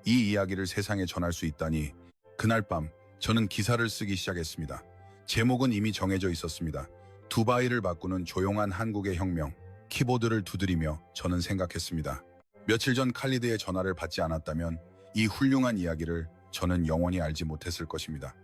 이 이야기를 세상에 전할 수 있다니. 그날 밤 저는 기사를 쓰기 시작했습니다. 제목은 이미 정해져 있었습니다. 두바이를 바꾸는 조용한 한국의 혁명. 키보드를 두드리며 저는 생각했습니다. 며칠 전 칼리드의 전화를 받지 않았다면 이 훌륭한 이야기를 저는 영원히 알지 못했을 것입니다.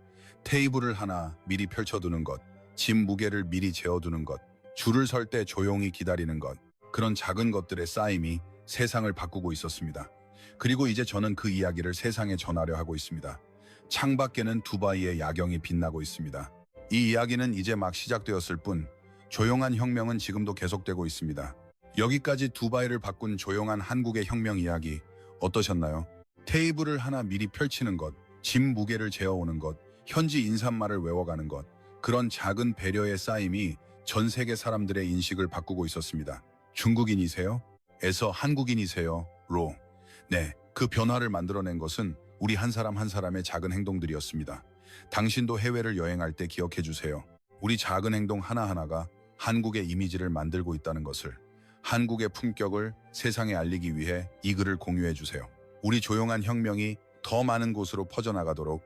테이블을 하나 미리 펼쳐두는 것, 짐 무게를 미리 재어두는 것, 줄을 설 때 조용히 기다리는 것, 그런 작은 것들의 쌓임이 세상을 바꾸고 있었습니다. 그리고 이제 저는 그 이야기를 세상에 전하려 하고 있습니다. 창밖에는 두바이의 야경이 빛나고 있습니다. 이 이야기는 이제 막 시작되었을 뿐 조용한 혁명은 지금도 계속되고 있습니다. 여기까지 두바이를 바꾼 조용한 한국의 혁명 이야기 어떠셨나요? 테이블을 하나 미리 펼치는 것, 짐 무게를 재어오는 것, 현지 인사말을 외워가는 것, 그런 작은 배려의 쌓임이 전 세계 사람들의 인식을 바꾸고 있었습니다. 중국인이세요? 에서 한국인이세요? 로. 네, 그 변화를 만들어낸 것은 우리 한 사람 한 사람의 작은 행동들이었습니다. 당신도 해외를 여행할 때 기억해 주세요. 우리 작은 행동 하나하나가 한국의 이미지를 만들고 있다는 것을, 한국의 품격을 세상에 알리기 위해 이 글을 공유해 주세요. 우리 조용한 혁명이 더 많은 곳으로 퍼져나가도록